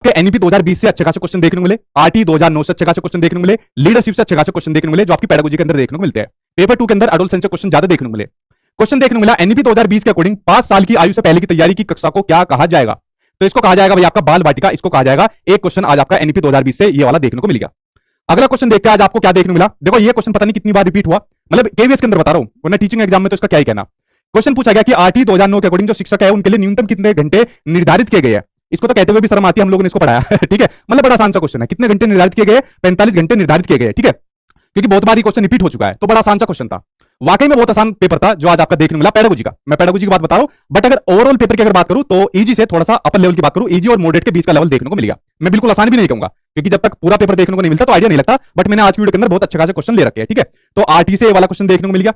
कि एनईपी 2020 से अच्छे खासे क्वेश्चन देखने को मिले, आरटी 2009 से अच्छे खासे क्वेश्चन देखने को मिले, लीडरशिप से अच्छे खासे क्वेश्चन देखने को मिले जो आपकी पेडागोजी के अंदर देखने को मिलते हैं। पेपर 2 के अंदर एडोलसेंस से क्वेश्चन ज्यादा देखने को मिले। क्वेश्चन देखने को मिला एनईपी 2020 के अकॉर्डिंग 5 साल की आयु से पहले की तैयारी की कक्षा को क्या कहा जाएगा? तो इसको कहा जाएगा भाई आपका बाल वाटिका, इसको कहा जाएगा। एक क्वेश्चन आज आपका एनईपी 2020 से ये वाला देखने को मिल गया। अगला क्वेश्चन देखते हैं आज आपको क्या देखने को मिला। देखो ये क्वेश्चन पता नहीं कितनी बार रिपीट हुआ, मतलब केवीएस के अंदर बता रहा हूं, वरना टीचिंग एग्जाम में तो इसका क्या ही कहना। क्वेश्चन पूछा गया कि आरटी 2009 के अकॉर्डिंग जो शिक्षक है उनके लिए न्यूनतम कितने घंटे निर्धारित किए गए हैं? इसको तो कहते हुए भी शर्म आती है, हम लोगों ने इसको पढ़ाया ठीक है, मतलब बड़ा आसान सा क्वेश्चन है। कितने घंटे निर्धारित किए गए? 45 घंटे निर्धारित किए गए, ठीक है, क्योंकि बहुत बार ये क्वेश्चन रिपीट हो चुका है, तो बड़ा आसान सा क्वेश्चन था। वाकई में बहुत आसान पेपर था जो आज आपका देखने को मिला पेडागोजी का। मैं पेडागोजी की बात बता रहा हूं, बट अगर ओवरऑल पेपर की अगर बात करूं तो इजी से थोड़ा सा अपर लेवल की बात करूं, इजी और मॉडरेट के बीच का लेवल देखने को मिलेगा। मैं बिल्कुल आसान भी नहीं कहूंगा क्योंकि जब तक पूरा पेपर देखने को नहीं मिलता तो आइडिया नहीं लगता, बट मैंने आज की वीडियो के अंदर बहुत अच्छे खासे क्वेश्चन ले रखे हैं, ठीक है। तो आरटी से वाला क्वेश्चन देखने को मिल गया।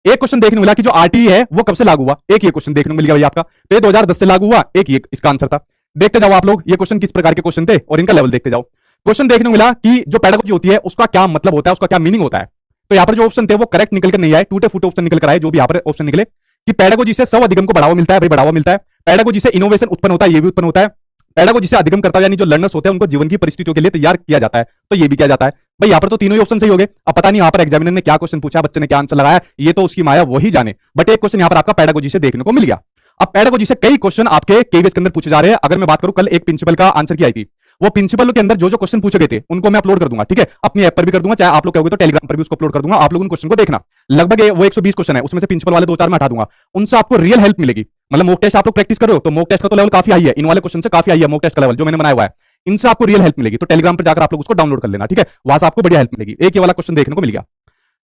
एक क्वेश्चन देखने को मिला कि जो आरटी है वो कब से लागू हुआ, एक ये क्वेश्चन देखने को मिल गया भाई आपका। तो ये 2010 से लागू हुआ, एक ये इसका आंसर था। देखते जाओ आप लोग ये क्वेश्चन किस प्रकार के क्वेश्चन थे और इनका लेवल देखते जाओ। क्वेश्चन देखने को मिला कि जो पेडागोजी होती है उसका क्या मतलब होता है, उसका क्या मीनिंग होता है। तो यहां पर जो ऑप्शन थे वो करेक्ट निकल कर नहीं आए, टूटे फूटे ऑप्शन निकल कर आए। जो भी यहां पर ऑप्शन निकले कि पेडागोजी से स्व अधिगम को बढ़ावा मिलता है, भाई बढ़ावा मिलता है। पेडागोजी से इनोवेशन उत्पन्न होता है, ये भी उत्पन्न होता है। पेडागोजी से अधिगम करता है यानी जो लर्नर्स होते हैं उनको जीवन की परिस्थितियों के लिए तैयार किया जाता है, तो ये भी किया जाता है। भाई यहाँ पर तो तीनों ही ऑप्शन सही हो गए। अब पता नहीं यहाँ पर एग्जामिनर ने क्या क्वेश्चन पूछा, बच्चे ने क्या आंसर लगाया, ये तो उसकी माया वही जाने, बट एक क्वेश्चन यहाँ पर आपका पेडागोजी से देखने को मिल गया। अब पेडागोजी से कई क्वेश्चन आपके केवीएस के अंदर पूछे जा रहे हैं। अगर मैं बात करूं, कल एक प्रिंसिपल का आंसर की आई थी, वो प्रिंसिपल के अंदर जो जो क्वेश्चन पूछे गए थे उनको मैं अपलोड कर दूंगा, ठीक है, अपनी ऐप पर भी कर दूंगा, चाहे आप लोग कहोगे तो टेलीग्राम पर भी उसको अपलोड कर दूंगा। आप लोग उन क्वेश्चन को देखना, लगभग वो 120 क्वेश्चन है, उसमें से प्रिंसिपल वाले 2-4 मैं हटा दूंगा, उनसे आपको रियल हेल्प मिलेगी। मतलब मॉक टेस्ट आप लोग प्रैक्टिस करो तो मॉक टेस्ट का तो लेवल काफी हाई है, इन वाले क्वेश्चन से काफी हाई है मॉक टेस्ट का लेवल जो मैंने बनाया हुआ है, इनसे आपको रियल हेल्प मिलेगी। तो टेलीग्राम पर जाकर आप लोग उसको डाउनलोड कर लेना, ठीक है, वहां से आपको बढ़िया हेल्प मिलेगी। एक ये वाला क्वेश्चन देखने को मिल गया,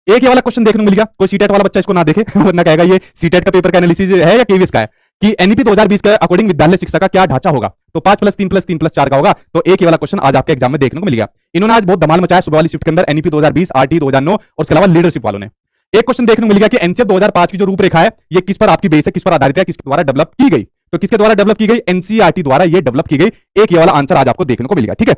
एक ये वाला क्वेश्चन देखने को मिल गया। कोई सीटेट वाला बच्चा इसको ना देखे वरना कहेगा ये सीटेट का पेपर का एनालिसिस है या केवीएस का है, कि एनईपी 2020 के अकॉर्डिंग विद्यालय शिक्षा का क्या ढांचा होगा। तो 5+3+3+4 का होगा। तो एक ये वाला क्वेश्चन आज आपके एग्जाम में देखने को मिल गया। इन्होंने आज बहुत धमाल मचाया सुबह वाली शिफ्ट के अंदर, एनईपी 2020, आरटी 2009 और उसके अलावा लीडरशिप वालों ने। एक क्वेश्चन देखने को मिल गया कि एनसीएफ 2005 की जो रूपरेखा है ये किस पर आपकी बेस है, किस पर आधारित है, किसके द्वारा डेवलप की गई। तो किसके द्वारा डेवलप की गई? एनसीईआरटी द्वारा ये डेवलप की गई। एक ये वाला आंसर आज आपको देखने को मिल गया, ठीक है,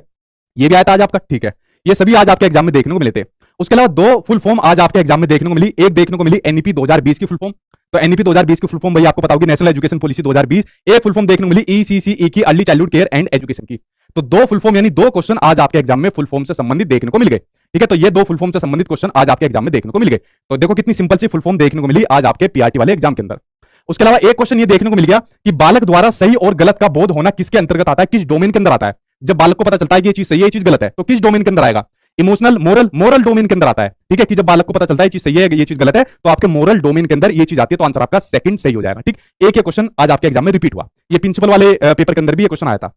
ये भी आया था आज आपका, ठीक है। ये सभी आज आपके एग्जाम में देखने को मिले थे। उसके अलावा 2 फुल फॉर्म आज आपके एग्जाम में देखने को मिली। एक देखने को मिली एनईपी 2020 की फुल फॉर्म। तो एनईपी 2020 की फुल फॉर्म भाई आपको पता होगी, नेशनल एजुकेशन पॉलिसी 2020। एक फुल फॉर्म देखने को मिली ईसीसीई की, early childhood care and education की। तो 2 फुल फॉर्म यानी 2 क्वेश्चन आज आपके एग्जाम में फुल फॉर्म से संबंधित देखने को मिल गए, ठीक है। तो ये 2 फुल फॉर्म से संबंधित क्वेश्चन आज आपके एग्जाम में देखने को मिल गए। तो देखो कितनी सिंपल सी फुल फॉर्म देखने को मिली आज आपके पीआरटी वाले एग्जाम के अंदर। उसके अलावा एक क्वेश्चन ये देखने को मिल गया कि बालक द्वारा सही और गलत का बोध होना किसके अंतर्गत आता है, किस डोमेन के अंदर आता है। जब बालक को पता चलता है कि ये चीज सही है, ये चीज गलत है, तो किस डोमेन के अंदर आएगा? इमोशनल, मोरल डोमेन के अंदर आता है, ठीक है। कि जब बालक को पता चलता है ये चीज सही है, ये चीज गलत है, तो आपके मोरल डोमेन के अंदर ये चीज आती है, तो आंसर आपका सेकंड सही हो जाएगा, ठीक। एक ये क्वेश्चन आज आपके एग्जाम में रिपीट हुआ। ये प्रिंसिपल वाले पेपर के अंदर भी ये क्वेश्चन आया था।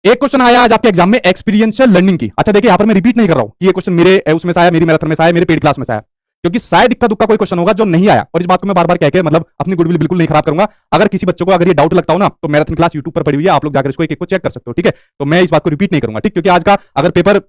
एक क्वेश्चन आया आज आपके एग्जाम में एक्सपीरियंशियल लर्निंग की। अच्छा देखिए, यहां पर मैं रिपीट नहीं कर रहा हूं कि ये क्वेश्चन मेरे उसमें से आया, मेरी मैराथन में से आया, मेरे पेड क्लास में से आया, क्योंकि शायद इक्का दुक्का कोई क्वेश्चन होगा जो नहीं आया, और इस बात को मैं बार बार कह के मतलब अपनी गुडविल बिल्कुल नहीं खराब करूंगा। अगर किसी बच्चों को अगर ये डाउट लगता हो ना, तो मैराथन क्लास यूट्यूब पर पड़ी हुई है, आप लोग जाकर इसको एक-एक को चेक कर सकते हो, ठीक है। तो मैं इस बात को रिपीट नहीं करूंगा, ठीक, क्योंकि आज का अगर पेपर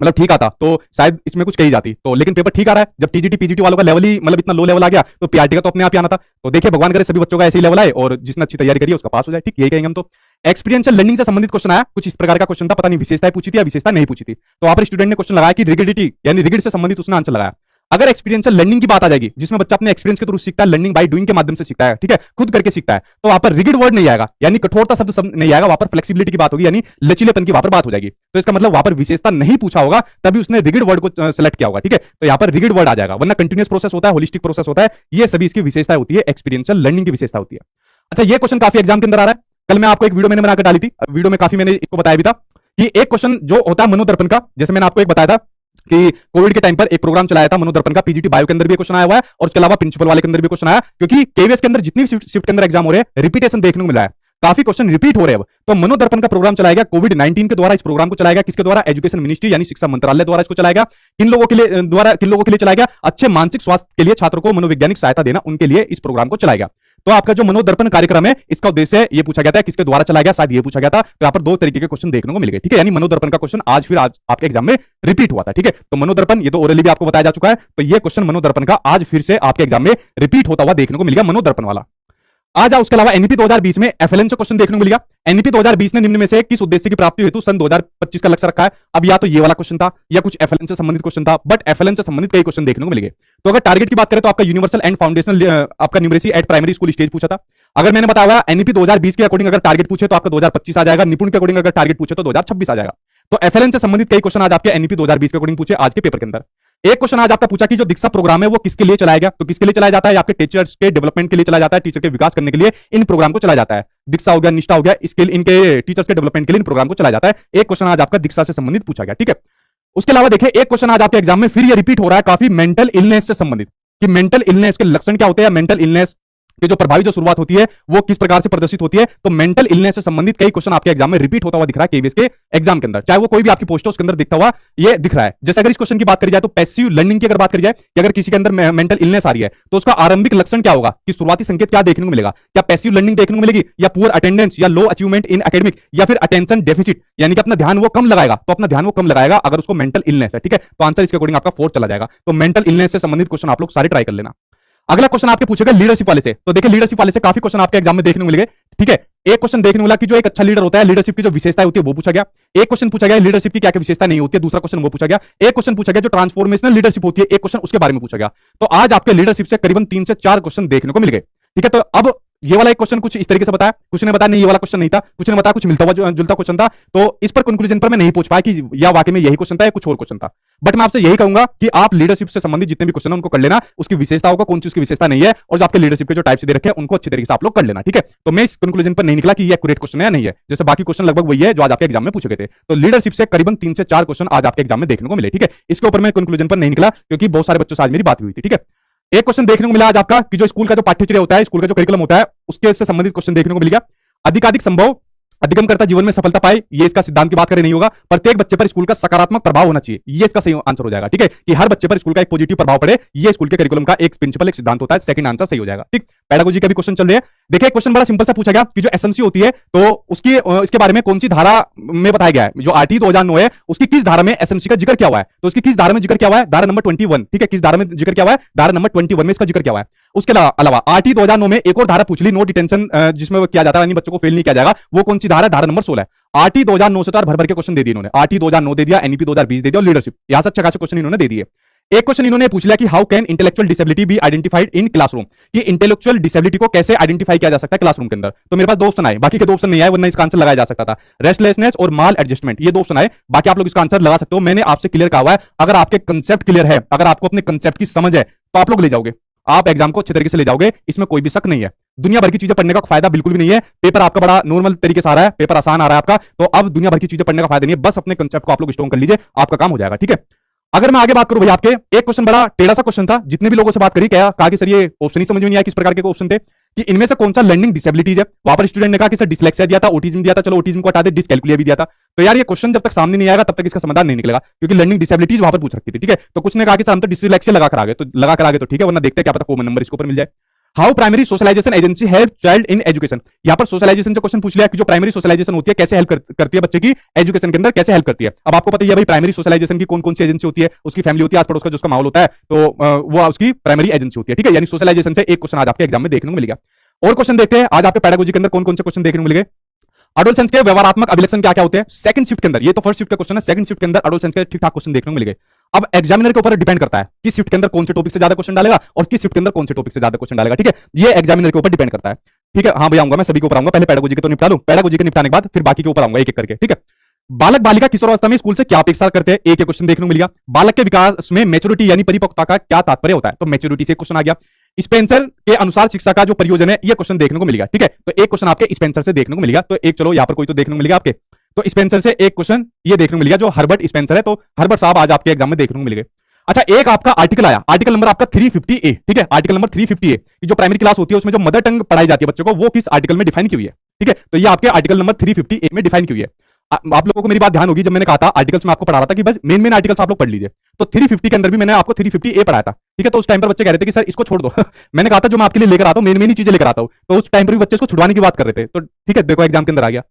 मतलब ठीक आता तो शायद इसमें कुछ कही जाती, तो लेकिन पेपर ठीक आ रहा है। जब टीजीटी पीजीटी वालों का लेवल ही मतलब इतना लो लेवल आ गया, तो पीआरटी का तो अपने आप ही आना था। तो देखिए भगवान करे सभी बच्चों का ऐसे ही लेवल आए और जिसने अच्छी तैयारी करी है उसका पास हो जाए, ठीक, यही कहेंगे हम। तो एक्सपीरियंशियल लर्निंग से संबंधित क्वेश्चन आया, कुछ इस प्रकार का क्वेश्चन था, पता नहीं विशेषताएं पूछी थी या विशेषता नहीं पूछी थी। तो वहां पर स्टूडेंट ने क्वेश्चन लगाया कि रिगिडिटी यानी रिगिड से संबंधित उसने आंसर लगाया। अगर एक्सपीरियंशियल लर्निंग की बात आ जाएगी, जिसमें बच्चा अपने एक्सपीरियंस के थ्रू सीखता है, लर्निंग बाय डूइंग के माध्यम से सीखता है, ठीक है, खुद करके सीखता है, तो वहां पर रिगिड वर्ड नहीं आएगा, यानी कठोरता शब्द नहीं आएगा, वहां पर फ्लेक्सिबिलिटी की बात होगी, यानी लचीलेपन की वहां पर बात हो जाएगी। तो इसका मतलब वहां पर विशेषता नहीं पूछा होगा, तभी उसने रिगिड वर्ड को सेलेक्ट किया होगा, ठीक है। तो यहां पर रिगिड वर्ड आ जाएगा, वरना कंटिन्यूअस प्रोसेस होता है, होलिस्टिक प्रोसेस होता है, ये सभी इसकी विशेषता होती है, एक्सपीरियंशियल लर्निंग की विशेषता होती है। अच्छा, ये क्वेश्चन काफी एग्जाम के अंदर आ रहा है। कल मैं आपको एक वीडियो मैंने बनाकर डाली थी, वीडियो में काफी मैंने इसको बताया भी था कि एक क्वेश्चन जो होता है मनोदर्पण का, जैसे मैंने आपको एक बताया था कि कोविड के टाइम पर एक प्रोग्राम चलाया था मनोदर्पण का, पीजीटी बायो के अंदर भी क्वेश्चन आया हुआ है और उसके अलावा प्रिंसिपल वाले के अंदर भी क्वेश्चन आया, क्योंकि केवीएस के अंदर जितनी भी शिफ्ट के अंदर एग्जाम हो रहे हैं रिपीटेशन देखने को मिला है, काफी क्वेश्चन रिपीट हो रहे हैं। तो मनोदर्पण का प्रोग्राम चलाया गया कोविड-19 के द्वारा। इस प्रोग्राम को चलाया गया किसके द्वारा? एजुकेशन मिनिस्ट्री यानी शिक्षा मंत्रालय द्वारा इसको चलाया गया। किन लोगों के लिए चलाया गया? अच्छे मानसिक स्वास्थ्य के लिए छात्रों को मनोवैज्ञानिक सहायता देना, उनके लिए इस प्रोग्राम को चलाया गया। तो आपका जो मनोदर्पण कार्यक्रम है, इसका उद्देश्य ये पूछा गया था किसके द्वारा चलाया गया, शायद ये पूछा गया था। तो यहाँ पर 2 तरीके के क्वेश्चन देखने को मिल गए, ठीक है। यानी मनोदर्पण का क्वेश्चन आज आपके एग्जाम में रिपीट हुआ था, ठीक है। तो मनोदर्पण ये तो ओरली भी आपको बताया जा चुका है, तो ये क्वेश्चन मनोदर्पण का आज फिर से आपके एग्जाम में रिपीट होता हुआ देखने को मिल गया, मनोदर्पण वाला। आज उसके अलावा एनईपी 2020 में एफएलएन से क्वेश्चन देखने को मिलेगा। एनईपी 2020 ने निम्न में से किस उद्देश्य की प्राप्ति हेतु सन 2025 का लक्ष्य रखा है। अब या तो ये वाला क्वेश्चन था या कुछ एफएलएन से संबंधित क्वेश्चन था, बट एफएलएन से संबंधित कई क्वेश्चन देखने को मिलेंगे। तो अगर टारगेट की बात करें तो आपका यूनिवर्सल एंड फाउंडेशनल आपका numeracy eight primary school stage पूछा था। अगर मैंने बताया एनईपी 2020 के अकॉर्डिंग अगर टारगेट पूछे तो आपका 2025 आ जाएगा, निपुण के अकॉर्डिंग अगर टारगेट पूछे तो 2026 आ जाएगा। तो एफएलएन से संबंधित कई क्वेश्चन आज आपके एनईपी 2020 के अकॉर्डिंग पूछे आज के पेपर के अंदर। एक क्वेश्चन आज आपका पूछा कि जो दीक्षा प्रोग्राम है वो किसके लिए चलाया गया, तो किसके लिए चलाया जाता है, आपके टीचर्स के डेवलपमेंट के लिए चलाया जाता है, टीचर के विकास करने के लिए इन प्रोग्राम को चलाया जाता है। दीक्षा हो गया, निष्ठा हो गया, इसके इनके टीचर्स के डेवलपमेंट के लिए इन प्रोग्राम को चलाया जाता है। एक क्वेश्चन आज आपका दीक्षा से संबंधित पूछा गया, ठीक है। उसके अलावा देखिए एक क्वेश्चन आज आपके एग्जाम में फिर ये रिपीट हो रहा है काफी, मेंटल इलनेस से संबंधित, कि मेंटल इलनेस के लक्षण क्या होते हैं, मेंटल इलनेस कि जो प्रभावी जो शुरुआत होती है वो किस प्रकार से प्रदर्शित होती है। तो मेंटल इलनेस से संबंधित कई क्वेश्चन आपके एग्जाम में रिपीट होता हुआ दिख रहा है केवीएस के एग्जाम के अंदर, चाहे वो कोई भी आपकी पोस्ट है उसके अंदर दिखता हुआ ये दिख रहा है। जैसे अगर इस क्वेश्चन की बात करी जाए तो पैसिव लर्निंग की अगर बात करी जाए कि अगर किसी के अंदर मेंटल इलनेस आ रही है तो उसका आरंभिक लक्षण क्या होगा, कि शुरुआती संकेत क्या देखने को मिलेगा, क्या पैसिव लर्निंग देखने को मिलेगी, या पुअर अटेंडेंस, या लो अचीवमेंट इन एकेडमिक, या फिर अटेंशन डेफिसिट, यानी कि अपना ध्यान वो कम लगाएगा। तो अपना ध्यान वो कम लगाएगा अगर उसको मेंटल इलनेस है, ठीक है। तो आंसर इसके अकॉर्डिंग आपका 4 चला जाएगा। तो मेंटल इलनेस से संबंधित क्वेश्चन आप लोग सारे ट्राई कर लेना। अगला क्वेश्चन आपके पूछेगा लीडरशिप वाले से, तो देखिए लीडरशिप वाले से काफी क्वेश्चन आपके एग्जाम में देखने को मिलेंगे, ठीक है। एक क्वेश्चन देखने को मिला कि जो एक अच्छा लीडर होता है लीडरशिप की जो विशेषताएं होती है वो पूछा गया। एक क्वेश्चन पूछा गया लीडरशिप की क्या क्या विशेषता नहीं होती है, दूसरा क्वेश्चन वो पूछा गया। एक क्वेश्चन पूछा गया जो ट्रांसफॉर्मेशनल लीडरशिप होती है, एक क्वेश्चन उसके बारे में पूछा गया। तो आज आपके लीडरशिप से करीबन 3 से 4 क्वेश्चन देखने को मिल गए, ठीक है। तो अब ये वाला एक क्वेश्चन कुछ इस तरीके से बताया, कुछ ने बताया नहीं ये वाला क्वेश्चन नहीं था, कुछ ने बताया कुछ मिलता हुआ जुलता क्वेश्चन था। तो इस पर कंक्लूजन पर मैं नहीं पहुंच पाया कि या वाकई में यही क्वेश्चन था या कुछ और क्वेश्चन था। बट मैं आपसे यही कहूंगा कि आप लीडरशिप से संबंधित जितने भी क्वेश्चन है उनको कर लेना, उसकी विशेषताओं का कौन सी उसकी विशेषता नहीं है, और जो आपके लीडरशिप के जो टाइप्स दे रखे हैं उनको अच्छी तरीके से आप लोग कर लेना, ठीक है। तो मैं इस कंक्लूजन पर नहीं निकला कि ये एक्यूरेट क्वेश्चन है या नहीं है, जैसे बाकी क्वेश्चन लगभग वही है जो आज आपके एग्जाम में पूछे गए थे। तो लीडरशिप से करीबन 3 से 4 क्वेश्चन आज आपके एग्जाम में देखने को मिले, ठीक है। इसके ऊपर मैं कंक्लूजन पर नहीं निकला क्योंकि बहुत सारे बच्चों से आज मेरी बात हुई थी, ठीक है। एक क्वेश्चन देखने को मिला आज आपका कि जो स्कूल का जो पाठ्यचर्या होता है, स्कूल का जो करिकुलम होता है उसके से संबंधित क्वेश्चन देखने को मिल गया। अधिकाधिक संभव अधिगमकर्ता जीवन में सफलता पाए, ये इसका सिद्धांत की बात करें नहीं होगा। प्रत्येक बच्चे पर स्कूल का सकारात्मक प्रभाव होना चाहिए, ये इसका सही आंसर हो जाएगा, ठीक है। कि हर बच्चे पर स्कूल का एक पॉजिटिव प्रभाव पड़े, ये स्कूल के करिकुलम का एक प्रिंसिपल एक सिद्धांत होता है। सेकंड आंसर सही हो जाएगा, ठीक। पेडागोजी का भी क्वेश्चन चल रहे हैं। देखिए क्वेश्चन बड़ा सिंपल सा पूछा गया कि जो एसएमसी होती है तो उसकी इसके बारे में कौन सी धारा में बताया गया है। जो आरटी 2009 है उसकी किस धारा में एसएमसी का जिक्र क्या हुआ है, तो उसकी किस धारा में जिक्र क्या हुआ है, धारा नंबर 21, ठीक है। किस धारा में जिक्र क्या हुआ है, धारा नंबर 21 में इसका जिक्र क्या हुआ है। उसके अलावा आरटी 2009 में एक और धारा पूछ ली, नो डिटेंशन, जिसमें वो किया जाता है यानी बच्चों को फेल नहीं किया जाएगा, वो कौन सी धारा, धारा नंबर 16 है। आरटी 2009 से तो भर भर के क्वेश्चन दे दिए इन्होंने, आरटी 2009 दे दिया, एनईपी 2020 दे दिया, और लीडरशिप यहां से अच्छा खासा क्वेश्चन इन्होंने दे दिए। एक क्वेश्चन इन्होंने पूछ लिया कि how can intellectual disability be identified in classroom, कि इंटेलेक्चुअल डिसेबिलिटी को कैसे आइडेंटिफाई किया जा सकता है क्लासरूम के अंदर। तो मेरे पास 2 ऑप्शन आए, बाकी के 2 ऑप्शन नहीं आए, वरना इसका आंसर लगाया जा सकता था। रेस्टलेसनेस और माल एडजस्टमेंट, ये 2 ऑप्शन आए, बाकी आप लोग इसका आंसर लगा सकते हो। मैंने आपसे क्लियर कहा हुआ है, अगर आपके कंसेप्ट क्लियर है, अगर आपको अपने कंसेप्ट की समझ है तो आप लोग ले जाओगे, आप एग्जाम को अच्छे तरीके से ले जाओगे, इसमें कोई भी शक नहीं है। दुनिया भर की चीजें पढ़ने का फायदा बिल्कुल भी नहीं है, पेपर आपका बड़ा नॉर्मल तरीके से आ रहा है, पेपर आसान आ रहा है आपका, तो अब दुनिया भर की चीजें पढ़ने का फायदा नहीं है, बस अपने कंसेप्ट को आप लोग स्ट्रॉन्ग कर लीजिए, आपका काम हो जाएगा, ठीक है। अगर मैं आगे बात करूं भाई, आपके एक क्वेश्चन बड़ा टेढ़ा सा क्वेश्चन था, जितने भी लोगों से बात करी कहा कि सर ये ऑप्शन ही समझ में नहीं आया, किस प्रकार के क्वेश्चन थे, कि इनमें से कौन सा लर्निंग डिसेबिलिटीज है। वहां पर स्टूडेंट ने कहा कि सर डिसलेक्सिया दिया था, ऑटिज्म दिया था, चलो ऑटिज्म को हटा दे, डिसकैलकुलिया भी दिया था। तो यार ये क्वेश्चन जब तक सामने नहीं आएगा तब तक इसका समाधान नहीं निकलेगा, क्योंकि लर्निंग डिसेबिलिटीज वहां पर पूछ रखी थी, ठीक है। तो कुछ ने कहा कि सर हम तो डिसलेक्सिया लगा कर आ गए, तो लगा कर आ गए तो ठीक है, वरना देखते हैं क्या पता कॉमन नंबर इसके ऊपर मिल जाए। How primary socialization agency help child in education, यहां पर सोशलाइजेशन से क्वेश्चन पूछ लिया कि जो प्राइमरी सोशलाइजेशन होती है कैसे हेल्प करती है बच्चे की एजुकेशन के अंदर, कैसे हेल्प करती है। अब आपको पता ही है भाई प्राइमरी सोशलाइजेशन की कौन कौन सी एजेंसी होती है, उसकी फैमिली होती है, आस पड़ोस का जो उसका माहौल होता है, तो वो उसकी प्राइमरी एजेंसी होती है, ठीक है। यानी सोशलाइजेशन से एक क्वेश्चन आज आपके एग्जाम में देखने को मिलेगा। और क्वेश्चन देखते हैं आज आपके पेडागोजी के अंदर कौन कौन से क्वेश्चन देखने को मिलेंगे। एडोलसेंस के व्यवहारात्मक अभिलक्षण क्या क्या होते हैं सेकंड शिफ्ट के अंदर, ये तो फर्स्ट शिफ्ट का क्वेश्चन है, सेकंड शिफ्ट के अंदर एडोलसेंस के ठीक ठाक क्वेश्चन देखने को मिलेंगे। अब एग्जामिनर के ऊपर डिपेंड करता है कि शिफ्ट के अंदर कौन से टॉपिक से ज्यादा क्वेश्चन डालेगा और किस शिफ्ट के अंदर कौन से टॉपिक से ज्यादा क्वेश्चन डालेगा, ठीक है। ये एग्जामिनर के ऊपर डिपेंड करता है, ठीक है। हाँ भैया आऊंगा, मैं सभी के ऊपर आऊंगा, पहले पेडागोजी के तो निपटा लूं, पेडागोजी के निपटाने के बाद फिर बाकी के ऊपर आऊंगा एक एक करके, ठीक है। बालक बालिका किशोरावस्था में स्कूल से क्या अपेक्षा करते हैं, एक क्वेश्चन देखने को मिलेगा। बालक के विकास में मैच्योरिटी यानी परिपक्वता का क्या तात्पर्य होता है, तो मैच्योरिटी से क्वेश्चन आ गया। स्पेंसर के अनुसार शिक्षा का जो प्रयोजन है, ये क्वेश्चन देखने को मिलेगा, ठीक है। तो एक क्वेश्चन आपके स्पेंसर से देखने को मिलेगा, तो एक चलो यहां पर कोई तो देखने को मिलेगा आपके, तो स्पेंसर से एक क्वेश्चन ये देखने को मिलेगा, जो हर्बर्ट स्पेंसर है, तो हर्बर्ट साहब आज आपके एग्जाम में देखने को मिलेंगे। अच्छा एक आपका आर्टिकल आया, आर्टिकल नंबर आपका 350A, ठीक है। आर्टिकल नंबर 350A की जो प्राइमरी क्लास होती है उसमें जो मदर टंग पढ़ाई जाती है बच्चों को, वो किस आर्टिकल में डिफाइन की हुई है, ठीक है। तो ये आपके आर्टिकल नंबर 350A में डिफाइन की हुई है। आप लोगों को मेरी बात ध्यान होगी, जब मैंने कहा था आर्टिकल्स में आपको पढ़ा रहा था कि बस मेन आर्टिकल्स आप लोग पढ़ लीजिए, तो 350 के अंदर भी मैंने आपको 350A पढ़ाया था, ठीक है। तो उस टाइम पर बच्चे कह रहे थे कि सर इसको छोड़ दो मैंने कहा था जो मैं आपके लिए लेकर आता हूं मेन ही चीजें लेकर आता हूं, तो उस टाइम पर भी बच्चे इसको छुड़वाने की बात कर रहे थे, तो ठीक है देखो एग्जाम के अंदर आ गया।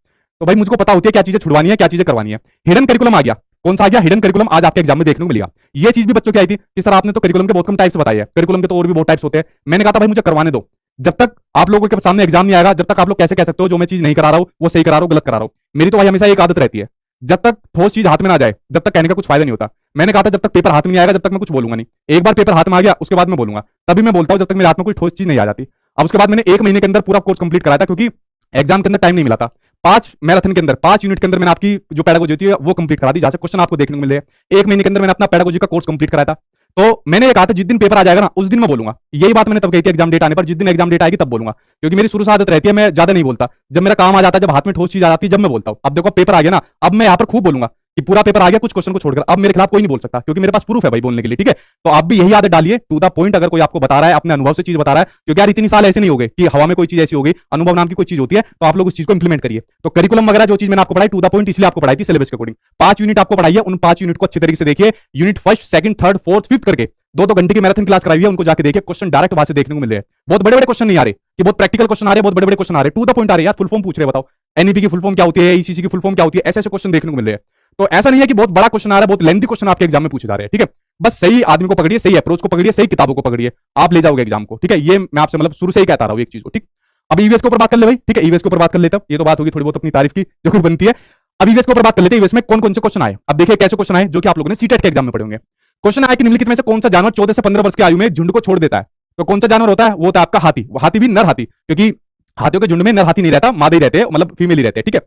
तो भाई मुझको पता होती है क्या चीजें छुड़वानी है क्या चीजें करवानी है। हिडन करिकुलम आ गया, कौन सा आ गया, हिडन करिकुलम आज आपके एग्जाम में देखने को मिलेगा। ये चीज भी बच्चों की आई थी कि सर आपने तो करिकुलम के बहुत कम टाइप्स बताए हैं, करिकुलम के तो और भी बहुत टाइप्स होते हैं। मैंने कहा था भाई मुझे करवाने दो, जब तक आप लोगों के सामने एग्जाम नहीं आएगा, जब तक आप लोग कैसे कह सकते हो जो मैं चीज नहीं करा रहा हूं वो सही करा रहा हूं, गलत करा रहा हूं। मेरी तो भाई हमेशा एक आदत रहती है, जब तक ठोस चीज हाथ में ना जाए जब तक कहने का कुछ फायदा नहीं होता। मैंने कहा था जब तक पेपर हाथ में नहीं आएगा जब तक मैं कुछ बोलूंगा नहीं। एक बार पेपर हाथ में आ गया उसके बाद मैं बोलूंगा, तभी मैं बोलता हूं जब तक मेरे हाथ में कोई ठोस चीज नहीं आ जाती। अब उसके बाद मैंने 1 महीने के अंदर पूरा कोर्स कंप्लीट कराया था, क्योंकि एग्जाम के अंदर टाइम नहीं मिला था। 5 मैराथन के अंदर 5 यूनिट के अंदर मैंने आपकी जो पेडागोजी होती है वो कंप्लीट करा दी, जहां से क्वेश्चन आपको देखने को मिले। 1 महीने के अंदर मैंने अपना पेडागोजी का कोर्स कंप्लीट कराया था। तो मैंने ये कहा था जिस दिन पेपर आ जाएगा ना उस दिन मैं बोलूंगा। यही बात मैंने तब कही थी एग्जाम डेट आने पर, जिस दिन एग्जाम डेट आएगी तब बोलूंगा, क्योंकि मेरी शुरू से आदत रहती है मैं ज्यादा नहीं बोलता। जब मेरा काम आ जाता है, जब हाथ में ठोस चीज आ जाती है, जब मैं बोलता हूं। अब देखो पेपर आ गया ना, अब मैं यहाँ पर खूब बोलूंगा कि पूरा पेपर आ गया कुछ क्वेश्चन को छोड़कर। अब मेरे खिलाफ कोई नहीं बोल सकता, क्योंकि मेरे पास प्रूफ है भाई बोलने के लिए, ठीक है। तो आप भी यही आदत डालिए, टू द पॉइंट। अगर कोई आपको बता रहा है, अपने अनुभव से चीज बता रहा है, क्योंकि यार इतनी साल ऐसे नहीं हो गए कि हवा में कोई चीज ऐसी हो गई, अनुभव नाम की कोई चीज होती है, तो आप लोग उस चीज को इंप्लीमेंट करिए। तो करिकुलम वगैरह जो चीज मैंने आपको पढ़ाई टू द पॉइंट इसलिए आपको पढ़ाई थी सिलेबस के अकॉर्डिंग। 5 यूनिट आपको पढ़ाई है, उन 5 यूनिट को अच्छी तरीके से देखिए। Unit first, second, third, fourth, fifth करके 2-2 घंटे की मैराथन क्लास कराई है, उनको जाके देखिए। क्वेश्चन डायरेक्ट वहां से देखने को मिल रहे हैं। बहुत बड़े बड़े क्वेश्चन नहीं आ रहे कि बहुत प्रैक्टिकल क्वेश्चन आ रहे हैं, बहुत बड़े बड़े क्वेश्चन आ रहे हैं, टू द पॉइंट आ रहे हैं। यार फुल फॉर्म पूछ रहे, बताओ एनईपी की फुल फॉर्म क्या होती है, ईसीसी की फुल फॉर्म क्या होती है, ऐसे ऐसे क्वेश्चन देखने को मिल रहे हैं। तो ऐसा नहीं है कि बहुत बड़ा क्वेश्चन आ रहा है, बहुत लेंथी क्वेश्चन आपके एग्जाम में पूछे जा रहे हैं, ठीक है। बस सही आदमी को पकड़िए, सही अप्रोच को पकड़िए, सही किताबों को पकड़िए, आप ले जाओगे एग्जाम को, ठीक है। ये मैं आपसे मतलब शुरू से ही कहता रहा हूं एक चीज को, ठीक। अब ईवीएस के ऊपर बात कर ले भाई, ठीक है। ईवीएस के ऊपर बात कर लेता हूं, ये तो बात होगी थोड़ी बहुत अपनी तारीफ की जो कुछ बनती है। अब ईवीएस के ऊपर बात कर लेते हैं। ईवीएस में कौन कौन से क्वेश्चन आए, अब देखिए कैसे क्वेश्चन आए जो कि आप लोगों ने सीटेट के एग्जाम में पढ़े होंगे। क्वेश्चन आया कि निम्नलिखित में से कौन सा जानवर 14 से 15 वर्ष की आयु में झुंड को छोड़ देता है। तो कौन सा जानवर होता है, वो होता है आपका हाथी। हाथी भी नर हाथी, क्योंकि हाथियों के झुंड में नर हाथी नहीं रहता, मादे ही रहते हैं, मतलब फीमेल ही रहते हैं, ठीक है।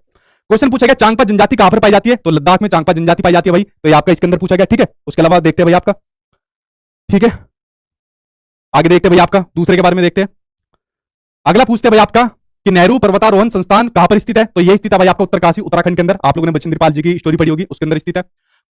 क्वेश्चन पूछा गया चांगपा जनजाति कहां पर पाई जाती है, तो लद्दाख में चांगपा जनजाति पाई जाती है भाई, तो ये आपका इसके अंदर पूछा गया, ठीक है। उसके अलावा देखते हैं भाई आपका, ठीक है, आगे देखते हैं भाई आपका दूसरे के बारे में देखते हैं। अगला पूछते हैं भाई आपका कि नेहरू पर्वतारोहण संस्थान कहां पर स्थित है, तो ये स्थित है भाई आपका उत्तरकाशी उत्तराखंड के अंदर। आप लोगों ने बचेंद्र पाल जी की स्टोरी पढ़ी होगी, उसके अंदर स्थित है।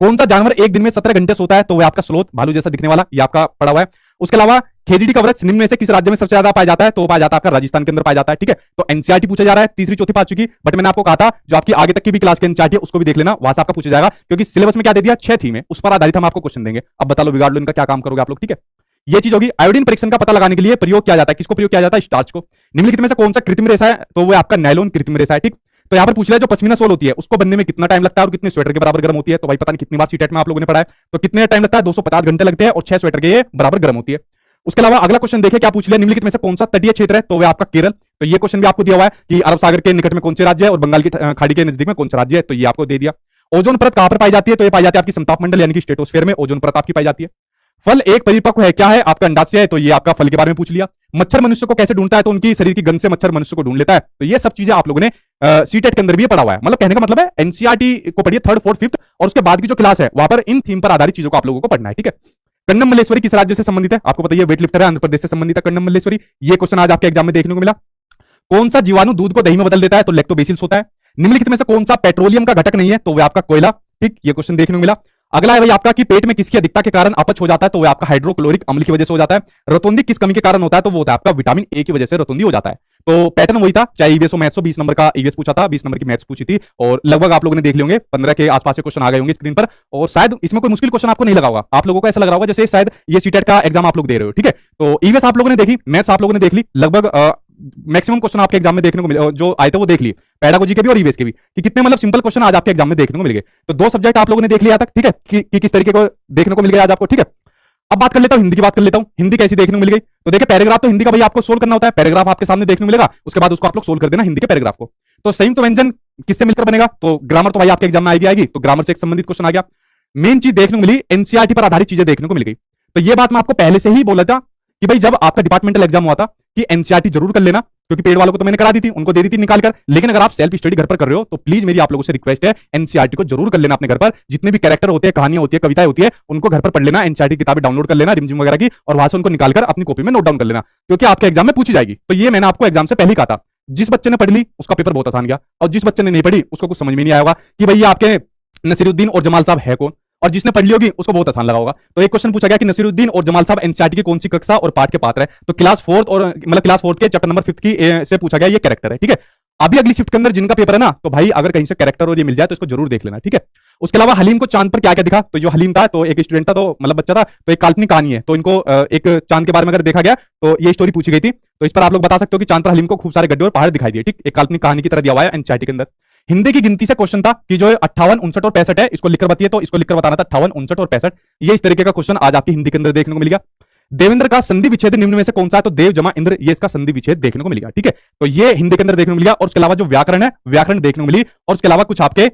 कौन सा जानवर एक दिन में 17 घंटे सोता है, तो वह आपका स्लोथ, भालू जैसा दिखने वाला, ये आपका पड़ा हुआ है। उसके अलावा खेजड़ी का वृक्ष निम्न में से किस राज्य में सबसे ज्यादा पाया जाता है, तो पाया जाता है आपका राजस्थान के अंदर पाया जाता है, ठीक है। तो एनसीईआरटी पूछा जा रहा है, तीसरी चौथी पांच चुकी, बट मैंने आपको कहा था जो आपकी आगे तक की भी क्लास के एनसीईआरटी है उसको भी देख लेना, वहां से आपका पूछा जाएगा, क्योंकि सिलेबस में क्या दे दिया, 6 थीम है, उस पर आधारित हम आपको क्वेश्चन देंगे। अब बता लो बिगाड़ लो इनका, क्या काम करोगे आप लोग, ठीक है। ये चीज होगी। आयोडीन परीक्षण का पता लगाने के लिए प्रयोग किया जाता है, किसको प्रयोग किया जाता है, स्टार्च को। निम्नलिखित में से कौन सा कृत्रिम रेशा है, तो वो आपका नायलॉन कृत्रिम रेशा है, ठीक। तो यहां पर पूछ लिया जो पश्मीना सोल होती है उसको बनने में कितना टाइम लगता है और कितने स्वेटर के बराबर गर्म होती है, तो भाई पता नहीं कितनी बार सीटेट में आप लोगों ने पढ़ा है, तो कितने टाइम लगता है, 250 घंटे लगते हैं और 6 स्वेटर के बराबर गर्म होती है। उसके अलावा अगला क्वेश्चन देखिए क्या पूछ लिया, निम्नलिखित में से कौन सा तटीय क्षेत्र है, तो वह आपका केरल। तो ये क्वेश्चन भी आपको दिया हुआ है कि अरब सागर के निकट में कौन से राज्य है और बंगाल की खाड़ी के नजदीक में कौन सा राज्य है, तो ये आपको दे दिया। ओजोन परत कहां पर पाई जाती है, तो ये पाई जाती है आपकी समताप मंडल यानी कि स्ट्रेटोस्फीयर में ओजोन परत आपकी पाई जाती है। फल एक परिपक्व है, क्या है, आपका अंडाशय है, तो ये आपका फल के बारे में पूछ लिया। मच्छर मनुष्य को कैसे ढूंढता है, तो उनकी शरीर की गंध से मच्छर मनुष्य को ढूंढ लेता है। तो ये सब चीजें आप लोगों ने सीटेट के अंदर भी पढ़ा हुआ है। मतलब कहने का मतलब है एनसीईआरटी को पढ़िए 3rd 4th 5th, और उसके बाद की जो क्लास है वहां पर इन थीम पर आधारित चीजों को आप लोगों को पढ़ना है, ठीक है। कन्नम मल्लेश्वरी किस राज्य से संबंधित है, आपको बताइए वेट लिफ्टर है, आंध्र प्रदेश से संबंधित है कन्नम मल्लेश्वरी। ये क्वेश्चन आज आपके एग्जाम में देखने को मिला। कौन सा जीवाणु दूध को दही में बदल देता है, तो लैक्टोबैसिलस होता है। निम्नलिखित में से कौन सा पेट्रोलियम का घटक नहीं है, तो वह आपका कोयला, ठीक। ये क्वेश्चन देखने को मिला। अगला है भाई आपका कि पेट में किसकी अधिकता के कारण अपच हो जाता है, तो वह आपका हाइड्रोक्लोरिक अम्ल की वजह से हो जाता है। रतौंधी किस कमी के कारण होता है, तो वो होता है आपका विटामिन ए की वजह से रतौंधी हो जाता है। तो पैटर्न वही था, चाहे ईवीएस हो मैथ्स हो, 20 नंबर का ईवीएस पूछा था, 20 नंबर की मैथ्स पूछी थी, और लगभग आप लोगों ने देख लिए होंगे 15 के आसपास से क्वेश्चन आ गए होंगे स्क्रीन पर। और शायद इसमें कोई मुश्किल क्वेश्चन आपको नहीं लगा होगा, आप लोगों को ऐसा लग रहा होगा जैसे शायद ये सीटेट का एग्जाम आप लोग दे रहे हो, ठीक है। तो ईवीएस आप लोगों ने देखी, मैथ्स आप लोगों ने देख ली, लगभग मैक्सिमम क्वेश्चन आपके एग्जाम में देखने को मिले, जो आए थे वो देख लिए, पेडागोजी के भी और ईवीएस के भी, कि कितने मतलब सिंपल क्वेश्चन आज आपके एग्जाम में देखने को मिल गए। तो 2 सब्जेक्ट आप लोगों ने देख लिया तक, ठीक है, कि किस तरीके को देखने को मिल गया आज आपको, ठीक है। अब बात कर लेता हूं हिंदी की, बात कर लेता हूं हिंदी कैसी देखने को मिल गई। तो देखिए पैराग्राफ तो हिंदी का भाई आपको सोल्व करना होता है, पैराग्राफ आपके सामने देखने को मिलेगा, उसके बाद उसको आप लोग सोल्व कर देना हिंदी के पैराग्राफ को। तो संयुक्त व्यंजन किससे मिलकर बनेगा, तो ग्रामर तो भाई आपके एग्जाम में आएगी, तो ग्रामर से एक संबंधित क्वेश्चन आ गया। मेन चीज देखने को मिली, एनसीईआरटी पर आधारित चीजें देखने को मिल गई। तो ये बात मैं आपको पहले से ही बोला था कि भाई जब आपका डिपार्टमेंटल एग्जाम हुआ था कि एनसीईआरटी जरूर कर लेना, क्योंकि पेड वालों को तो मैंने करा दी थी, उनको दे दी थी निकाल कर। लेकिन अगर आप सेल्फ स्टडी घर पर कर रहे हो तो प्लीज मेरी आप लोगों से रिक्वेस्ट है, एनसीईआरटी को जरूर कर लेना अपने घर पर। जितने भी कैरेक्टर होते हैं, कहानियां होती है, कविताएं होती है, उनको घर पर पढ़ लेना, एनसीईआरटी किताबें डाउनलोड कर लेना रिमझिम वगैरह की, और वहां से उनको निकालकर अपनी कॉपी में नोट डाउन कर लेना, क्योंकि आपके एग्जाम में पूछी जाएगी। तो ये मैंने आपको एग्जाम से पहले ही कहा था। जिस बच्चे ने पढ़ ली उसका पेपर बहुत आसान गया, और जिस बच्चे ने नहीं पढ़ी उसको कुछ समझ में नहीं आएगा कि भाई आपके नसीरुद्दीन और जमाल साहब है कौन, और जिसने पढ़ ली होगी उसको बहुत आसान लगा होगा। तो एक क्वेश्चन पूछा गया कि नसीरुद्दीन और जमाल साहब एनसीईआरटी की कौन सी कक्षा और पाठ के पात्र है, तो क्लास 4th और मतलब क्लास 4th के चैप्टर नंबर 5th की से पूछा गया, ये कैरेक्टर है, ठीक है। अभी अगली शिफ्ट के अंदर जिनका पेपर है ना, तो भाई अगर कहीं से कैरेक्टर और ये मिल जाए तो इसको जरूर देख लेना, ठीक है। उसके अलावा हलीम को चांद पर क्या क्या दिखा, तो जो हलीम था तो एक स्टूडेंट था, तो मतलब बच्चा था, तो एक काल्पनिक कहानी है, तो इनको एक चांद के बारे में अगर देखा गया तो ये स्टोरी पूछी गई थी। तो इस पर आप लोग बता सकते हो कि चांद पर हलीम को खूब सारे गड्ढे और पहाड़ दिखाई दिए, ठीक। एक काल्पनिक कहानी की तरह दिया हुआ है एनसीईआरटी के अंदर। हिंदी की गिनती से क्वेश्चन था कि जो 58, 59 और 65 है, इसको लिखकर बताइए, तो इसको लिखकर बताना था 58, 59 और 65। ये इस तरीके का क्वेश्चन आज आपकी हिंदी के अंदर देखने को मिल गया। देवेंद्र का संधि विच्छेद निम्न में से कौन सा है? तो देव जमा इंद्र, ये इसका संधि विच्छेद देखने को मिलेगा। ठीक है, तो ये हिंदी के अंदर देखने को मिलेगा। और उसके अलावा जो व्याकरण है, व्याकरण देखने को मिली। और उसके अलावा कुछ आपके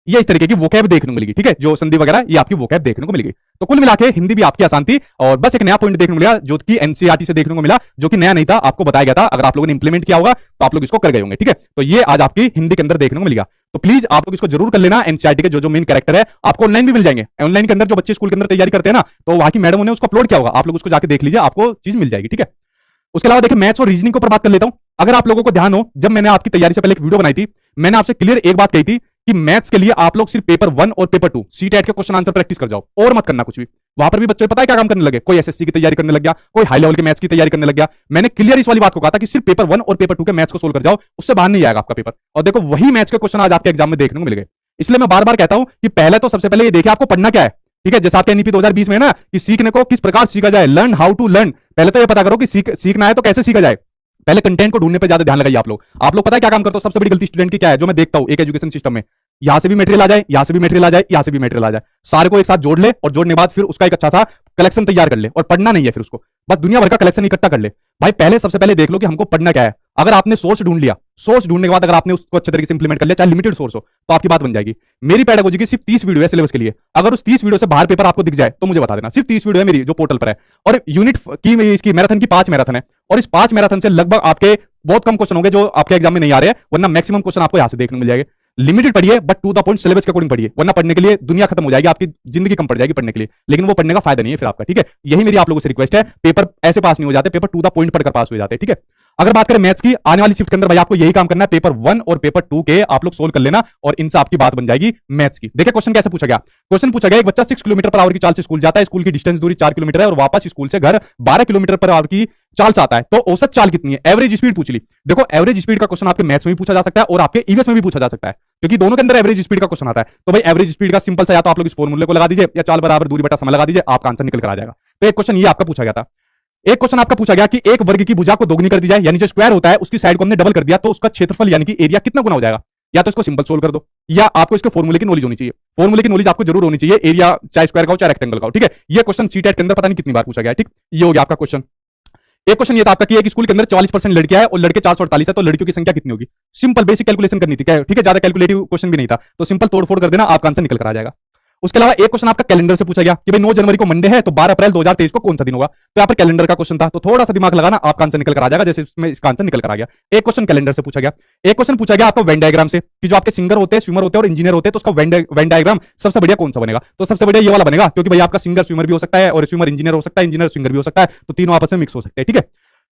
ये इस तरीके की वोकैब देखने को मिलेगी। ठीक है, जो संधि वगैरह ये आपकी वोकैब देखने को मिलेगी। तो कुल मिला के हिंदी भी आपकी आसान थी। और बस एक नया पॉइंट देखने को मिला जो कि एनसीईआरटी से देखने को मिला, जो कि नया नहीं था, आपको बताया गया था। अगर आप लोगों ने इंप्लीमेंट किया होगा तो आप लोग इसको कर गए होंगे। ठीक है, तो ये आज आपकी हिंदी के अंदर देखने को मिलेगा। तो प्लीज आप लोग इसको जरूर कर लेना। एनसीईआरटी के जो मेन कैरेक्टर है आपको ऑनलाइन भी मिल जाएंगे। ऑनलाइन के अंदर जो बच्चे स्कूल के अंदर तैयारी करते हैं ना, तो वहां की मैडम ने उसको अपलोड किया होगा, आप लोग उसको जाकर देख लीजिए, आपको चीज मिल जाएगी। ठीक है, उसके अलावा देखिए मैथ्स और रीजनिंग के ऊपर बात कर लेता हूं। अगर आप लोगों को ध्यान हो, जब मैंने आपकी तैयारी से पहले एक वीडियो बनाई थी, मैंने आपसे क्लियर एक बात कही थी कि मैथ्स के लिए आप लोग सिर्फ पेपर 1 और पेपर 2 सीटेट के क्वेश्चन आंसर प्रैक्टिस कर जाओ और मत करना कुछ भी। वहां पर भी बच्चे पता है क्या काम करने लगे, कोई एसएससी की तैयारी करने लग गया, कोई हाई लेवल के मैथ्स की तैयारी करने लग गया। मैंने क्लियर इस वाली बात को कहा था कि सिर्फ पेपर 1 और पेपर 2 के मैथ्स को सोल्व कर जाओ, उससे बाहर नहीं आएगा आपका पेपर। और देखो वही मैथ्स के क्वेश्चन आज आपके एग्जाम में देखने को मिल गए। इसलिए मैं बार बार कहता हूं कि पहले तो सबसे पहले ये देखिए आपको पढ़ना क्या है। ठीक है, जैसे आपके एनईपी 2020 में ना कि सीखने को किस प्रकार सीखा जाए, लर्न हाउ टू लर्न। पहले तो ये पता करो कि सीखना है तो कैसे सीखा जाए। पहले कंटेंट को ढूंढने पे ज्यादा ध्यान लगाइए आप लोग। पता है क्या काम करते हो? सबसे बड़ी गलती स्टूडेंट की क्या है जो मैं देखता हूं एक एजुकेशन सिस्टम में, यहां से भी मटेरियल आ जाए, यहां से भी मटेरियल आ जाए, यहां से भी मटेरियल आ जाए, सारे को एक साथ जोड़ ले और जोड़ने के बाद फिर उसका एक अच्छा सा कलेक्शन तैयार कर ले। और पढ़ना नहीं है फिर उसको, बस दुनिया भर का कलेक्शन इकट्ठा कर ले। भाई पहले सबसे पहले देख लो कि हमको पढ़ना क्या है। अगर आपने सोर्स ढूंढ लिया, सोर्स ढूंढने के बाद अगर आपने उसको अच्छे तरीके से इंप्लीमेंट कर लिया, चाहे लिमिटेड सोर्स हो, तो आपकी बात बन जाएगी। मेरी पेडागोजी की सिर्फ 30 वीडियो है सिलेबस के लिए। अगर उस 30 वीडियो से बाहर पेपर आपको दिख जाए तो मुझे बता देना। सिर्फ 30 वीडियो है मेरी जो पोर्टल पर है। और यूनिट की इसकी मैराथन की 5 मैराथन है। और इस 5 मैराथन से लगभग आपके बहुत कम क्वेश्चन होंगे जो आपके एग्जाम में नहीं आ रहे हैं, वरना मैक्सिमम क्वेश्चन आपको यहां से देखने को मिल जाएंगे। लिमिटेड पढ़िए but to the point, syllabus के अकॉर्डिंग पढ़िए, वरना पढ़ने के लिए दुनिया खत्म हो जाएगी, आपकी जिंदगी कम पड़ जाएगी पढ़ने के लिए। लेकिन वो पढ़ने का फायदा नहीं है फिर आपका। ठीक है, यही मेरी आप लोगों से रिक्वेस्ट है। पेपर ऐसे पास नहीं हो जाते, पेपर टू द पॉइंट पढ़कर पास हो जाते हैं। ठीक है, अगर बात करें मैथ्स की आने वाली शिफ्ट के अंदर, भाई आपको यही काम करना है, पेपर 1 और पेपर 2 के आप लोग सोल्व कर लेना और इनसे आपकी बात बन जाएगी मैथ्स की। देखिए क्वेश्चन कैसे पूछा गया। क्वेश्चन पूछा गया, एक बच्चा 6 किलोमीटर पर आवर की चाल से स्कूल जाता है। स्कूल की डिस्टेंस दूरी 4 किलोमीटर है और वापस स्कूल से घर 12 किलोमीटर पर आवर की चाल से आता है, तो औसत चाल कितनी है? एवरेज स्पीड पूछ ली। देखो एवरेज स्पीड का क्वेश्चन आपके मैथ्स में भी पूछा जा सकता है और आपके ईवीएस में भी पूछा जा सकता है, क्योंकि दोनों के अंदर एवरेज स्पीड का क्वेश्चन आता है। तो भाई एवरेज स्पीड का सिंपल सा या तो आप लोग इस फॉर्मूले को लगा दीजिए या चाल बराबर दूरी बटा समय लगा दीजिए, आपका आंसर निकल कर आ जाएगा। तो एक क्वेश्चन ये आपका पूछा गया था। एक क्वेश्चन आपका पूछा गया कि एक वर्ग की भुजा को दोगुनी कर दी जाए, यानी जो स्क्वायर होता है उसकी साइड को हमने डबल कर दिया, तो उसका क्षेत्रफल यानी कि एरिया कितना गुना हो जाएगा? या तो इसको सिंपल सोल्व कर दो, या आपको इसके फॉर्मूले की नॉलेज होनी चाहिए। फॉर्मूले की नॉलेज आपको जरूर होनी चाहिए, एरिया चाहे स्क्वायर का हो चाहे रेक्टेंगल का हो। ठीक है, ये क्वेश्चन सीटेट के अंदर पता नहीं कितनी बार पूछा गया है। ठीक, ये हो गया आपका क्वेश्चन। एक क्वेश्चन ये था आपका कि एक स्कूल के अंदर 44% लड़कियां हैं और लड़के 448 है, तो लड़कियों की संख्या कितनी होगी? सिंपल बेसिक कैलकुलेशन करनी थी। ठीक है, ज्यादा कैलकुलेटिव क्वेश्चन भी नहीं था, तो सिंपल तोड़फोड़ कर देना, आपका आंसर निकल कर आ जाएगा। उसके अलावा एक क्वेश्चन आपका कैलेंडर से पूछा गया कि भाई 9 जनवरी को मंडे है, तो 12 अप्रैल 2023 को कौन सा दिन होगा? तो यहाँ पर कैलेंडर का क्वेश्चन था, तो थोड़ा सा दिमाग लगाना, आपका आंसर निकल कर आ जाएगा, जैसे इसमें इसका आंसर निकल कर आ गया। एक क्वेश्चन कैलेंडर से पूछा गया। एक क्वेश्चन पूछा गया आपको वेन डायग्राम से कि जो आपके सिंगर होते हैं, स्विमर होते हैं और इंजीनियर होते हैं, तो उसका वेन डायग्राम सबसे बढ़िया कौन सा बनेगा? तो सबसे बढ़िया ये वाला बनेगा, क्योंकि भाई आपका सिंगर स्विमर भी हो सकता है और स्विमर इंजीनियर हो सकता है, इंजीनियर सिंगर भी हो सकता है, तो तीनों आपस में मिक्स हो सकते हैं। ठीक है,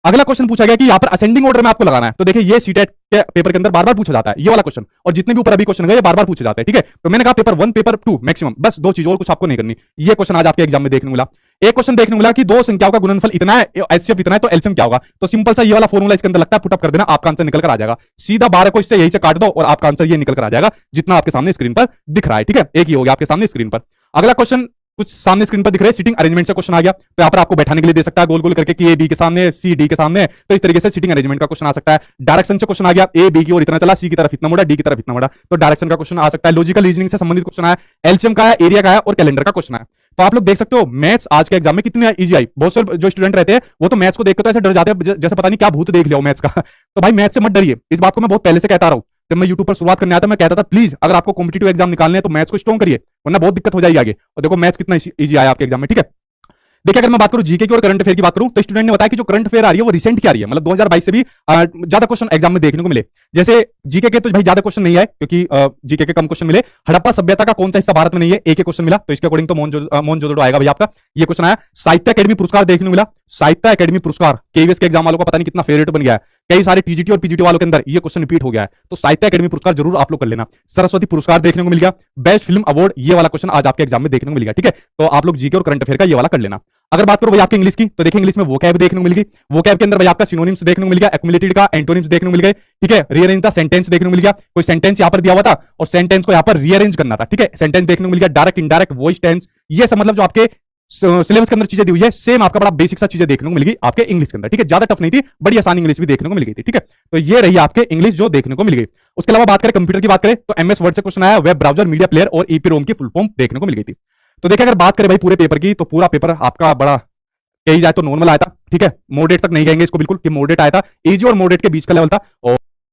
अगला क्वेश्चन पूछा गया कि यहां पर असेंडिंग ऑर्डर में आपको लगाना है। तो देखिए ये सीटेट के पेपर के अंदर बार बार पूछा जाता है ये वाला क्वेश्चन, और जितने भी ऊपर अभी क्वेश्चन गए ये बार बार पूछे जाते हैं। ठीक है, तो मैंने कहा पेपर 1 पेपर 2 मैक्सिमम, बस 2 चीज और कुछ आपको नहीं करनी। ये क्वेश्चन आज आपके एग्जाम में देखने को मिला। एक क्वेश्चन देखने को मिला कि 2 संख्याओं का गुणनफल इतना है, एचसीएफ इतना है, तो एलसीएम क्या होगा? तो सिंपल सा ये वाला फॉर्मूला इसके अंदर लगता है, पुटअप कर देना, आपका आंसर निकल कर आ जाएगा। सीधा 12 को इससे यही से काट दो और आपका आंसर ये निकल कर आ जाएगा, जितना आपके सामने स्क्रीन पर दिख रहा है। ठीक है, एक ही हो गया आपके सामने स्क्रीन पर। अगला क्वेश्चन कुछ सामने स्क्रीन पर दिख रहे हैं, सिटिंग अरेंजमेंट से क्वेश्चन आ गया, तो यहाँ पर आपको बैठाने के लिए दे सकता है गोल गोल करके कि ए बी के सामने, सी डी के सामने, तो इस तरीके से सिटिंग अरेंजमेंट का क्वेश्चन आ सकता है। डायरेक्शन से क्वेश्चन आ गया, ए बी की ओर इतना चला, सी की तरफ इतना मुड़ा, डी की तरफ इतना मुड़ा, तो डायरेक्शन का क्वेश्चन आ सकता है। लॉजिकल रीजनिंग से संबंधित क्वेश्चन है, एलसीएम का है, एरिया का है और कैलेंडर का क्वेश्चन है। तो आप लोग देख सकते हो मैथ्स आज के एग्जाम में कितनी इजी आई। बहुत से जो स्टूडेंट रहते हैं वो तो मैथ्स को देखकर तो ऐसे डर जाते हैं जैसे पता नहीं क्या भूत देख लिया हो मैथ्स का। तो भाई मैथ्स से मत डरिए, इस बात को मैं बहुत पहले से कहता रहा हूं। जब मैं यूट्यूब पर शुरुआत करने आता मैं कहता था प्लीज अगर आपको कॉम्पिटिटिव एग्जाम निकालने हैं तो मैथ्स को स्ट्रॉन्ग करिए, वरना बहुत दिक्कत हो जाएगी आगे। और देखो मैथ्स कितना इजी आया आपके एग्जाम में। ठीक है, देखिए अगर मैं बात करूं जीके की और करंट अफेयर की बात करूं, तो स्टूडेंट ने बताया कि जो करंट अफेयर आ रही है वो रिसेंट की आ रही है, मतलब 2022 से भी ज्यादा क्वेश्चन एग्जाम में देखने को मिले। जैसे जीके के तो भाई ज्यादा क्वेश्चन नहीं आए, क्योंकि जीके के कम क्वेश्चन मिले। हड़प्पा सभ्यता का कौन सा हिस्सा भारत में नहीं है, एक क्वेश्चन मिला, तो इसके अकॉर्डिंग तो मोहनजोदड़ो आएगा भाई आपका। ये क्वेश्चन आया। साहित्य अकेडमी पुरस्कार देखने को मिला, साहित्य अकेडमी पुरस्कार केवीएस के एग्जाम वालों का पता नहीं कितना फेवरेट बन गया है, कई सारे टीजीटी और पीजीटी वालों के अंदर ये क्वेश्चन रिपीट हो गया है, तो साहित्य अकेडमी पुरस्कार जरूर आप लोग कर लेना। सरस्वती पुरस्कार देखने को मिल गया, बेस्ट फिल्म अवार्ड ये वाला क्वेश्चन आज आपके एग्जाम में देखने को मिल गया। ठीक है, तो आप लोग जीके और करंट अफेयर का ये वाला कर लेना। अगर बात करो भाई आपके इंग्लिश की, तो देखिए इंग्लिश में वोकैब देखने को मिल गई, वोकैब के अंदर भाई आपका सिनोनिम्स देखने को मिल गया, एक्युमुलेटेड का एंटोनिम्स देखने को मिल गए। ठीक है, रीअरेंज द सेंटेंस देखने को मिल गया, कोई सेंटेंस यहां पर दिया हुआ था और सेंटेंस को यहां पर रीअरेंज करना था। ठीक है, सेंटेंस देखने को मिल गया, डायरेक्ट इनडायरेक्ट वॉइस टेंस, ये सब मतलब जो आपके सिलेबस के अंदर चीजें दी हुई है सेम आपका बड़ा बेसिक सा चीजें देखने को मिल गई आपके इंग्लिश के अंदर। ठीक है, ज्यादा टफ नहीं थी, बड़ी आसान इंग्लिश भी देखने को मिल गई थी। ठीक है, तो ये रही आपके इंग्लिश जो देखने को मिल गई। उसके अलावा बात करें कंप्यूटर की बात करें तो एमएस वर्ड से क्वेश्चन आया, वेब ब्राउजर, मीडिया प्लेयर और ईपीरोम की फुल फॉर्म देखने को मिल गई थी। तो देखिए अगर बात करें भाई पूरे पेपर की, तो पूरा पेपर आपका बड़ा कही जाए तो नॉर्मल आया था, ठीक है, मॉडरेट तक नहीं कहेंगे इसको बिल्कुल कि मॉडरेट आया था, इजी और मॉडरेट के बीच का लेवल था। और